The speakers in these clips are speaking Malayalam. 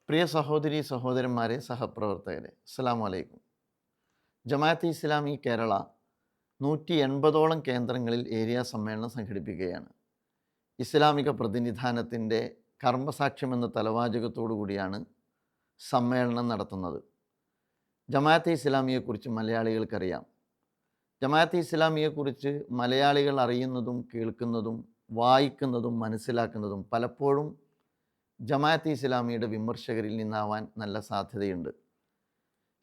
പ്രിയ സഹോദരി സഹോദരന്മാരെ, സഹപ്രവർത്തകരെ, അസ്സലാമു അലൈക്കും. ജമാഅത്തെ ഇസ്ലാമി കേരള 180ഓളം കേന്ദ്രങ്ങളിൽ ഏരിയ സമ്മേളനം സംഘടിപ്പിക്കുകയാണ്. ഇസ്ലാമിക പ്രതിനിധാനത്തിൻ്റെ കർമ്മസാക്ഷ്യം എന്ന തലവാചകത്തോടു കൂടിയാണ് സമ്മേളനം നടത്തുന്നത്. ജമാഅത്തെ ഇസ്ലാമിയെക്കുറിച്ച് മലയാളികൾക്കറിയാം. ജമാഅത്തെ ഇസ്ലാമിയെക്കുറിച്ച് മലയാളികൾ അറിയുന്നതും കേൾക്കുന്നതും വായിക്കുന്നതും മനസ്സിലാക്കുന്നതും പലപ്പോഴും ജമാഅത്തെ ഇസ്ലാമിയുടെ വിമർശകരിൽ നിന്നാവാൻ നല്ല സാധ്യതയുണ്ട്.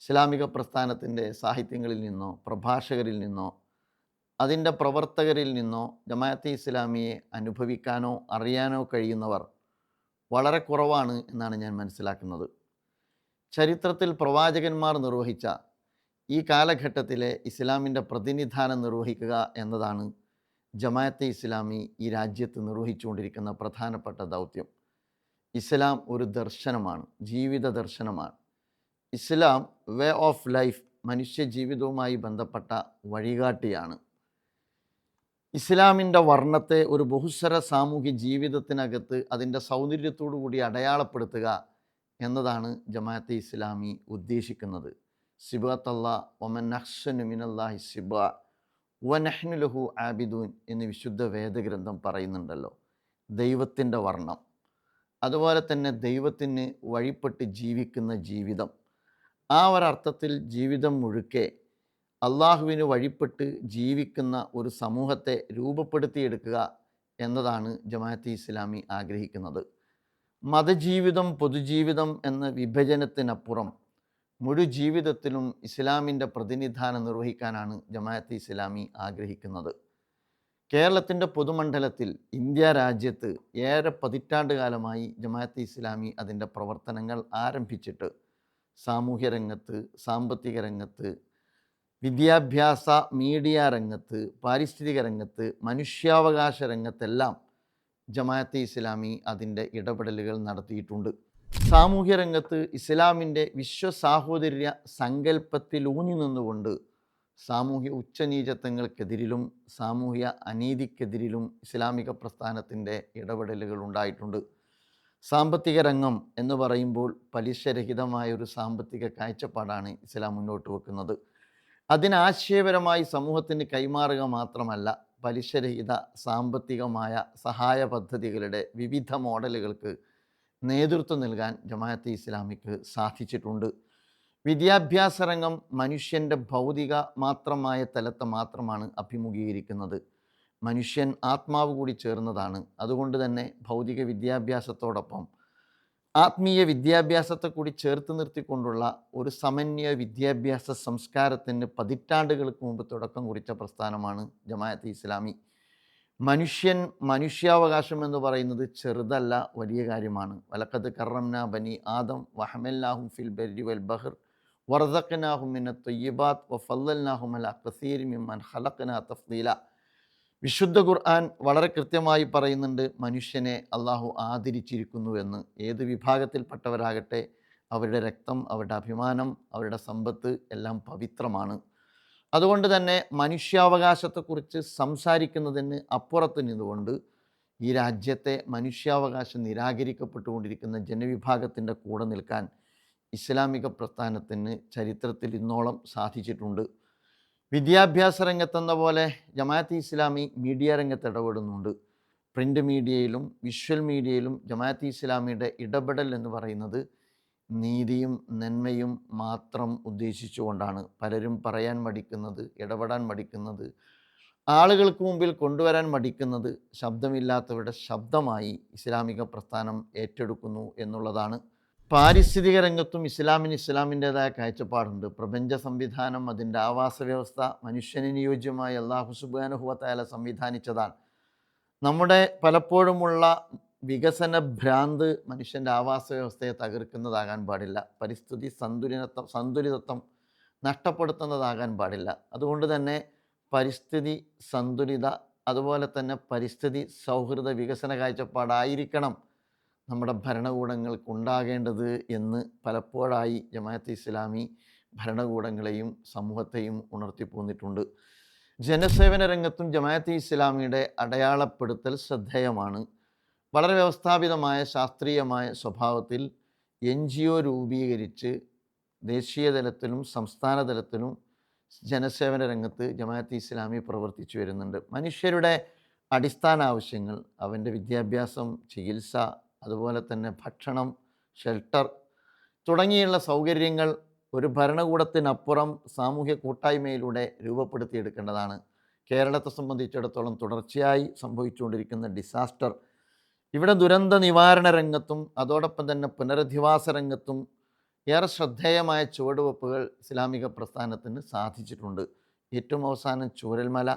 ഇസ്ലാമിക പ്രസ്ഥാനത്തിൻ്റെ സാഹിത്യങ്ങളിൽ നിന്നോ പ്രഭാഷകരിൽ നിന്നോ അതിൻ്റെ പ്രവർത്തകരിൽ നിന്നോ ജമാഅത്തെ ഇസ്ലാമിയെ അനുഭവിക്കാനോ അറിയാനോ കഴിയുന്നവർ വളരെ കുറവാണ് എന്നാണ് ഞാൻ മനസ്സിലാക്കുന്നത്. ചരിത്രത്തിൽ പ്രവാചകന്മാർ നിർവഹിച്ച ഈ കാലഘട്ടത്തിലെ ഇസ്ലാമിൻ്റെ പ്രതിനിധാനം നിർവഹിക്കുക എന്നതാണ് ജമാഅത്തെ ഇസ്ലാമി ഈ രാജ്യത്ത് നിർവഹിച്ചുകൊണ്ടിരിക്കുന്ന പ്രധാനപ്പെട്ട ദൗത്യം. ഇസ്ലാം ഒരു ദർശനമാണ്, ജീവിത ദർശനമാണ്. ഇസ്ലാം വേ ഓഫ് ലൈഫ്, മനുഷ്യ ജീവിതവുമായി ബന്ധപ്പെട്ട വഴികാട്ടിയാണ്. ഇസ്ലാമിൻ്റെ വർണ്ണത്തെ ഒരു ബഹുസ്വര സാമൂഹ്യ ജീവിതത്തിനകത്ത് അതിൻ്റെ സൗന്ദര്യത്തോടു കൂടി അടയാളപ്പെടുത്തുക എന്നതാണ് ജമാഅത്തെ ഇസ്ലാമി ഉദ്ദേശിക്കുന്നത്. സിബാത്തല്ലാ വമൻ അഹ്സനു മിനല്ലാഹി സിബാ വനഹ്നു ലഹു ആബിദൂൻ എന്ന് വിശുദ്ധ വേദഗ്രന്ഥം പറയുന്നുണ്ടല്ലോ. ദൈവത്തിൻ്റെ വർണ്ണം, അതുപോലെ തന്നെ ദൈവത്തിന് വഴിപ്പെട്ട് ജീവിക്കുന്ന ജീവിതം, ആ ഒരർത്ഥത്തിൽ ജീവിതം മുഴുക്കെ അള്ളാഹുവിന് വഴിപ്പെട്ട് ജീവിക്കുന്ന ഒരു സമൂഹത്തെ രൂപപ്പെടുത്തിയെടുക്കുക എന്നതാണ് ജമാഅത്തെ ഇസ്ലാമി ആഗ്രഹിക്കുന്നത്. മതജീവിതം പൊതുജീവിതം എന്ന വിഭജനത്തിനപ്പുറം മുഴു ജീവിതത്തിലും ഇസ്ലാമിൻ്റെ പ്രതിനിധാനം നിർവഹിക്കാനാണ് ജമാഅത്തെ ഇസ്ലാമി ആഗ്രഹിക്കുന്നത്. കേരളത്തിൻ്റെ പൊതുമണ്ഡലത്തിൽ ഇന്ത്യ രാജ്യത്ത് ഏറെ പതിറ്റാണ്ട് കാലമായി ജമാഅത്തെ ഇസ്ലാമി അതിൻ്റെ പ്രവർത്തനങ്ങൾ ആരംഭിച്ചിട്ട് സാമൂഹ്യ രംഗത്ത്, സാമ്പത്തിക രംഗത്ത്, വിദ്യാഭ്യാസ മീഡിയ രംഗത്ത്, പാരിസ്ഥിതിക രംഗത്ത്, മനുഷ്യാവകാശ രംഗത്തെല്ലാം ജമാഅത്തെ ഇസ്ലാമി അതിൻ്റെ ഇടപെടലുകൾ നടത്തിയിട്ടുണ്ട്. സാമൂഹ്യ രംഗത്ത് ഇസ്ലാമിൻ്റെ വിശ്വസാഹോദര്യ സങ്കല്പത്തിലൂന്നി നിന്നുകൊണ്ട് സാമൂഹ്യ ഉച്ചനീചത്വങ്ങൾക്കെതിരിലും സാമൂഹ്യ അനീതിക്കെതിരിലും ഇസ്ലാമിക പ്രസ്ഥാനത്തിൻ്റെ ഇടപെടലുകൾ ഉണ്ടായിട്ടുണ്ട്. സാമ്പത്തിക രംഗം എന്ന് പറയുമ്പോൾ പലിശരഹിതമായൊരു സാമ്പത്തിക കാഴ്ചപ്പാടാണ് ഇസ്ലാം മുന്നോട്ട് വെക്കുന്നത്. അതിനാശയപരമായി സമൂഹത്തിന് കൈമാറുക മാത്രമല്ല, പലിശരഹിത സാമ്പത്തികമായ സഹായ പദ്ധതികളുടെ വിവിധ മോഡലുകൾക്ക് നേതൃത്വം നൽകാൻ ജമാഅത്തെ ഇസ്ലാമിക്ക് സാധിച്ചിട്ടുണ്ട്. വിദ്യാഭ്യാസ രംഗം മനുഷ്യൻ്റെ ഭൗതിക മാത്രമായ തലത്തെ മാത്രമാണ് അഭിമുഖീകരിക്കുന്നത്. മനുഷ്യൻ ആത്മാവ് കൂടി ചേർന്നതാണ്. അതുകൊണ്ട് തന്നെ ഭൗതിക വിദ്യാഭ്യാസത്തോടൊപ്പം ആത്മീയ വിദ്യാഭ്യാസത്തെ കൂടി ചേർത്ത് നിർത്തിക്കൊണ്ടുള്ള ഒരു സമന്വയ വിദ്യാഭ്യാസ സംസ്കാരത്തിന് പതിറ്റാണ്ടുകൾക്ക് മുമ്പ് തുടക്കം കുറിച്ച പ്രസ്ഥാനമാണ് ജമാഅത്തെ ഇസ്ലാമി. മനുഷ്യാവകാശം എന്ന് പറയുന്നത് ചെറുതല്ല, വലിയ കാര്യമാണ്. വലഖദ് കറംനാ ബനി ആദം വഹമൽനാഹും ഫിൽ ബർരി വൽ ബഹർ വറസഖ്നാഹും മിനത് ത്വയ്യിബാത്ത് വഫളൽനാഹും അലാ കസീരി മിമ്മൻ ഖലഖ്നാ തഫ്ദീല. വിശുദ്ധ ഖുർആൻ വളരെ കൃത്യമായി പറയുന്നുണ്ട്, മനുഷ്യനെ അള്ളാഹു ആദരിച്ചിരിക്കുന്നു എന്ന്. ഏത് വിഭാഗത്തിൽപ്പെട്ടവരാകട്ടെ, അവരുടെ രക്തം, അവരുടെ അഭിമാനം, അവരുടെ സമ്പത്ത് എല്ലാം പവിത്രമാണ്. അതുകൊണ്ട് തന്നെ മനുഷ്യാവകാശത്തെക്കുറിച്ച് സംസാരിക്കുന്നതിന് അപ്പുറത്ത് നിന്നുകൊണ്ട് ഈ രാജ്യത്തെ മനുഷ്യാവകാശം നിരാകരിക്കപ്പെട്ടുകൊണ്ടിരിക്കുന്ന ജനവിഭാഗത്തിൻ്റെ കൂടെ നിൽക്കാൻ ഇസ്ലാമിക പ്രസ്ഥാനത്തിന് ചരിത്രത്തിൽ ഇന്നോളം സാധിച്ചിട്ടുണ്ട്. വിദ്യാഭ്യാസ രംഗത്തെന്ന പോലെ ജമാഅത്തെ ഇസ്ലാമി മീഡിയ രംഗത്ത് ഇടപെടുന്നുണ്ട്. പ്രിൻ്റ് മീഡിയയിലും വിഷ്വൽ മീഡിയയിലും ജമാഅത്തെ ഇസ്ലാമിയുടെ ഇടപെടൽ എന്ന് പറയുന്നത് നീതിയും നന്മയും മാത്രം ഉദ്ദേശിച്ചുകൊണ്ടാണ്. പലരും പറയാൻ മടിക്കുന്നത്, ഇടപെടാൻ മടിക്കുന്നത്, ആളുകൾക്ക് മുമ്പിൽ കൊണ്ടുവരാൻ മടിക്കുന്നത് ശബ്ദമില്ലാത്തവരുടെ ശബ്ദമായി ഇസ്ലാമിക പ്രസ്ഥാനം ഏറ്റെടുക്കുന്നു എന്നുള്ളതാണ്. പാരിസ്ഥിതിക രംഗത്തും ഇസ്ലാമിൻ്റേതായ കാഴ്ചപ്പാടുണ്ട്. പ്രപഞ്ച സംവിധാനം, അതിൻ്റെ ആവാസ വ്യവസ്ഥ മനുഷ്യന് യോജ്യമായി അല്ലാഹു സുബ്ഹാനഹു വ തആല സംവിധാനിച്ചതാണ്. നമ്മുടെ പലപ്പോഴുമുള്ള വികസന ഭ്രാന്ത് മനുഷ്യൻ്റെ ആവാസ വ്യവസ്ഥയെ തകർക്കുന്നതാകാൻ പാടില്ല. പരിസ്ഥിതി സന്തുലിതത്വം നഷ്ടപ്പെടുത്തുന്നതാകാൻ പാടില്ല. അതുകൊണ്ട് തന്നെ പരിസ്ഥിതി സന്തുലിത, അതുപോലെ തന്നെ പരിസ്ഥിതി സൗഹൃദ വികസന കാഴ്ചപ്പാടായിരിക്കണം നമ്മുടെ ഭരണകൂടങ്ങൾക്കുണ്ടാകേണ്ടത് എന്ന് പലപ്പോഴായി ജമാഅത്തെ ഇസ്ലാമി ഭരണകൂടങ്ങളെയും സമൂഹത്തെയും ഉണർത്തിപ്പോന്നിട്ടുണ്ട്. ജനസേവന രംഗത്തും ജമാഅത്തെ ഇസ്ലാമിയുടെ അടയാളപ്പെടുത്തൽ ശ്രദ്ധേയമാണ്. വളരെ വ്യവസ്ഥാപിതമായ ശാസ്ത്രീയമായ സ്വഭാവത്തിൽ NGO രൂപീകരിച്ച് ദേശീയ തലത്തിലും സംസ്ഥാന തലത്തിലും ജനസേവന രംഗത്ത് ജമാഅത്തെ ഇസ്ലാമി പ്രവർത്തിച്ചു വരുന്നുണ്ട്. മനുഷ്യരുടെ അടിസ്ഥാന ആവശ്യങ്ങൾ, അവൻ്റെ വിദ്യാഭ്യാസം, ചികിത്സ, അതുപോലെ തന്നെ ഭക്ഷണം, ഷെൽട്ടർ തുടങ്ങിയുള്ള സൗകര്യങ്ങൾ ഒരു ഭരണകൂടത്തിനപ്പുറം സാമൂഹ്യ കൂട്ടായ്മയിലൂടെ രൂപപ്പെടുത്തിയെടുക്കേണ്ടതാണ്. കേരളത്തെ സംബന്ധിച്ചിടത്തോളം തുടർച്ചയായി സംഭവിച്ചുകൊണ്ടിരിക്കുന്ന ഡിസാസ്റ്റർ, ഇവിടെ ദുരന്ത നിവാരണ രംഗത്തും അതോടൊപ്പം തന്നെ പുനരധിവാസ രംഗത്തും ഏറെ ശ്രദ്ധേയമായ ചുവടുവെപ്പുകൾ ഇസ്ലാമിക പ്രസ്ഥാനത്തിന് സാധിച്ചിട്ടുണ്ട്. ഏറ്റവും അവസാനം ചൂരൽമല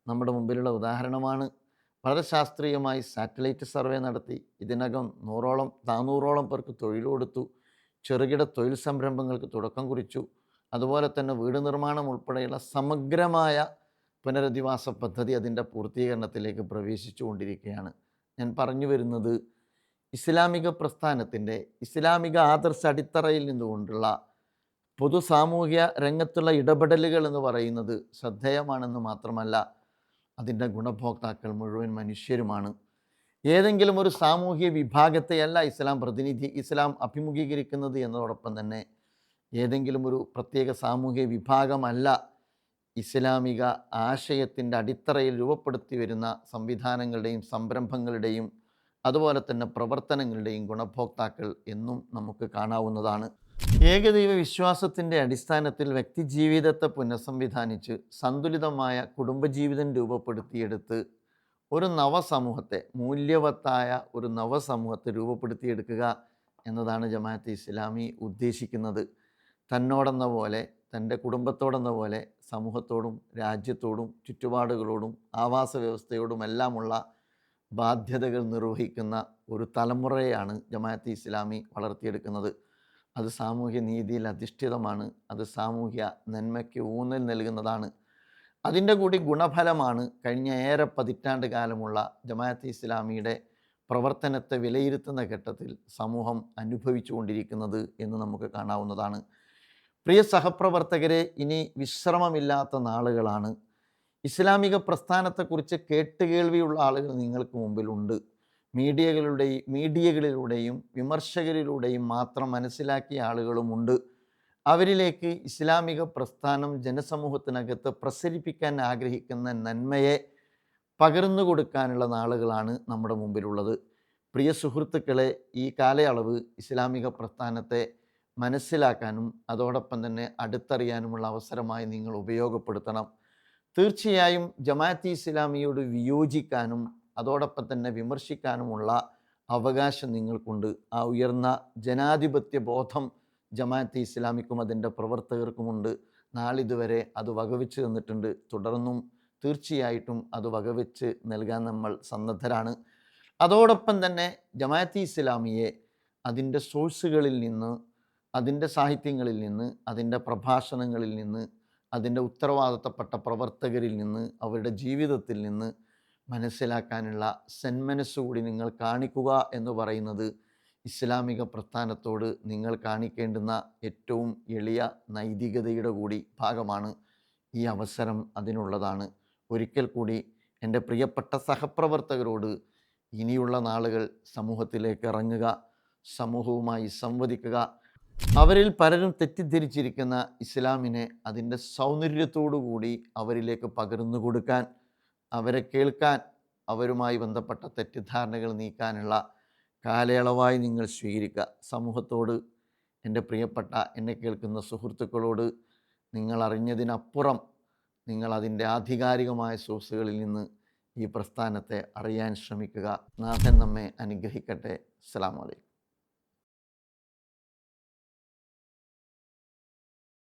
നമ്മുടെ മുമ്പിലുള്ള ഉദാഹരണമാണ്. വളരെ ശാസ്ത്രീയമായി സാറ്റലൈറ്റ് സർവേ നടത്തി ഇതിനകം 400ഓളം പേർക്ക് തൊഴിൽ കൊടുത്തു. ചെറുകിട തൊഴിൽ സംരംഭങ്ങൾക്ക് തുടക്കം കുറിച്ചു. അതുപോലെ തന്നെ വീട് നിർമ്മാണം ഉൾപ്പെടെയുള്ള സമഗ്രമായ പുനരധിവാസ പദ്ധതി അതിൻ്റെ പൂർത്തീകരണത്തിലേക്ക് പ്രവേശിച്ചു കൊണ്ടിരിക്കുകയാണ്. ഞാൻ പറഞ്ഞു വരുന്നത്, ഇസ്ലാമിക പ്രസ്ഥാനത്തിൻ്റെ ഇസ്ലാമിക ആദർശ അടിത്തറയിൽ നിന്നുകൊണ്ടുള്ള പൊതു സാമൂഹ്യ രംഗത്തുള്ള ഇടപെടലുകൾ എന്ന് പറയുന്നത് ശ്രദ്ധേയമാണെന്ന് മാത്രമല്ല, അതിൻ്റെ ഗുണഭോക്താക്കൾ മുഴുവൻ മനുഷ്യരുമാണ്. ഏതെങ്കിലും ഒരു സാമൂഹ്യ വിഭാഗത്തെയല്ല ഇസ്ലാം അഭിമുഖീകരിക്കുന്നത് എന്നതോടൊപ്പം തന്നെ ഏതെങ്കിലും ഒരു പ്രത്യേക സാമൂഹ്യ വിഭാഗമല്ല ഇസ്ലാമിക ആശയത്തിൻ്റെ അടിത്തറയിൽ രൂപപ്പെടുത്തി വരുന്ന സംവിധാനങ്ങളുടെയും സംരംഭങ്ങളുടെയും അതുപോലെ തന്നെ പ്രവർത്തനങ്ങളുടെയും ഗുണഭോക്താക്കൾ എന്നും നമുക്ക് കാണാവുന്നതാണ്. ഏകദൈവ വിശ്വാസത്തിൻ്റെ അടിസ്ഥാനത്തിൽ വ്യക്തിജീവിതത്തെ പുനഃസംവിധാനിച്ച് സന്തുലിതമായ കുടുംബജീവിതം രൂപപ്പെടുത്തിയെടുത്ത് ഒരു നവസമൂഹത്തെ, മൂല്യവത്തായ ഒരു നവസമൂഹത്തെ രൂപപ്പെടുത്തിയെടുക്കുക എന്നതാണ് ജമാഅത്തെ ഇസ്ലാമി ഉദ്ദേശിക്കുന്നത്. തന്നോടെന്ന പോലെ, തൻ്റെ കുടുംബത്തോടെന്ന പോലെ സമൂഹത്തോടും രാജ്യത്തോടും ചുറ്റുപാടുകളോടും ആവാസ വ്യവസ്ഥയോടുമെല്ലാമുള്ള ബാധ്യതകൾ നിർവഹിക്കുന്ന ഒരു തലമുറയെയാണ് ജമാഅത്തെ ഇസ്ലാമി വളർത്തിയെടുക്കുന്നത്. അത് സാമൂഹ്യ നീതിയിൽ അധിഷ്ഠിതമാണ്. അത് സാമൂഹ്യ നന്മയ്ക്ക് ഊന്നൽ നൽകുന്നതാണ്. അതിൻ്റെ കൂടി ഗുണഫലമാണ് കഴിഞ്ഞ ഏറെ പതിറ്റാണ്ട് കാലമുള്ള ജമാഅത്തെ ഇസ്ലാമിയുടെ പ്രവർത്തനത്തെ വിലയിരുത്തുന്ന ഘട്ടത്തിൽ സമൂഹം അനുഭവിച്ചു കൊണ്ടിരിക്കുന്നത് എന്ന് നമുക്ക് കാണാവുന്നതാണ്. പ്രിയ സഹപ്രവർത്തകരെ, ഇനി വിശ്രമമില്ലാത്ത നാളുകളാണ്. ഇസ്ലാമിക പ്രസ്ഥാനത്തെക്കുറിച്ച് കേട്ടുകേൾവിയുള്ള ആളുകൾ നിങ്ങൾക്ക് മുമ്പിലുണ്ട്. മീഡിയകളിലൂടെയും വിമർശകരിലൂടെയും മാത്രം മനസ്സിലാക്കിയ ആളുകളുമുണ്ട്. അവരിലേക്ക് ഇസ്ലാമിക പ്രസ്ഥാനം ജനസമൂഹത്തിനകത്ത് പ്രസരിപ്പിക്കാൻ ആഗ്രഹിക്കുന്ന നന്മയെ പകർന്നു കൊടുക്കാനുള്ള നാളുകളാണ് നമ്മുടെ മുമ്പിലുള്ളത്. പ്രിയ സുഹൃത്തുക്കളെ, ഈ കാലയളവ് ഇസ്ലാമിക പ്രസ്ഥാനത്തെ മനസ്സിലാക്കാനും അതോടൊപ്പം തന്നെ അടുത്തറിയാനുമുള്ള അവസരമായി നിങ്ങൾ ഉപയോഗപ്പെടുത്തണം. തീർച്ചയായും ജമാഅത്തെ ഇസ്ലാമിയോട് വിയോജിക്കാനും അതോടൊപ്പം തന്നെ വിമർശിക്കാനുമുള്ള അവകാശം നിങ്ങൾക്കുണ്ട്. ആ ഉയർന്ന ജനാധിപത്യ ബോധം ജമാഅത്തെ ഇസ്ലാമിക്കും അതിൻ്റെ പ്രവർത്തകർക്കുമുണ്ട്. നാളിതുവരെ അത് വകവെച്ച് തന്നിട്ടുണ്ട്. തുടർന്നും തീർച്ചയായിട്ടും അത് വകവെച്ച് നൽകാൻ നമ്മൾ സന്നദ്ധരാണ്. അതോടൊപ്പം തന്നെ ജമാഅത്തെ ഇസ്ലാമിയെ അതിൻ്റെ സോഴ്സുകളിൽ നിന്ന്, അതിൻ്റെ സാഹിത്യങ്ങളിൽ നിന്ന്, അതിൻ്റെ പ്രഭാഷണങ്ങളിൽ നിന്ന്, അതിൻ്റെ ഉത്തരവാദിത്തപ്പെട്ട പ്രവർത്തകരിൽ നിന്ന്, അവരുടെ ജീവിതത്തിൽ നിന്ന് മനസ്സിലാക്കാനുള്ള സന്മനസ്സുകൂടി നിങ്ങൾ കാണിക്കുക എന്ന് പറയുന്നത് ഇസ്ലാമിക പ്രസ്ഥാനത്തോട് നിങ്ങൾ കാണിക്കേണ്ടുന്ന ഏറ്റവും എളിയ നൈതികതയുടെ കൂടി ഭാഗമാണ്. ഈ അവസരം അതിനുള്ളതാണ്. ഒരിക്കൽ കൂടി എൻ്റെ പ്രിയപ്പെട്ട സഹപ്രവർത്തകരോട് ഇനിയുള്ള നാളുകൾ സമൂഹത്തിലേക്ക് ഇറങ്ങുക, സമൂഹവുമായി സംവദിക്കുക. അവരിൽ പലരും തെറ്റിദ്ധരിച്ചിരിക്കുന്ന ഇസ്ലാമിനെ അതിൻ്റെ സൗന്ദര്യത്തോടു കൂടി അവരിലേക്ക് പകർന്നു കൊടുക്കാൻ, അവരെ കേൾക്കാൻ, അവരുമായി ബന്ധപ്പെട്ട തെറ്റിദ്ധാരണകൾ നീക്കാനുള്ള കാലയളവായി നിങ്ങൾ സ്വീകരിക്കുക. സമൂഹത്തോട്, എൻ്റെ പ്രിയപ്പെട്ട എന്നെ കേൾക്കുന്ന സുഹൃത്തുക്കളോട്, നിങ്ങൾ അറിഞ്ഞതിനപ്പുറം നിങ്ങൾ അതിൻ്റെ ആധികാരികമായ സോഴ്സുകളിൽ നിന്ന് ഈ പ്രസ്ഥാനത്തെ അറിയാൻ ശ്രമിക്കുക. നാഥൻ നമ്മെ അനുഗ്രഹിക്കട്ടെ. അസ്സലാമു അലൈക്കും.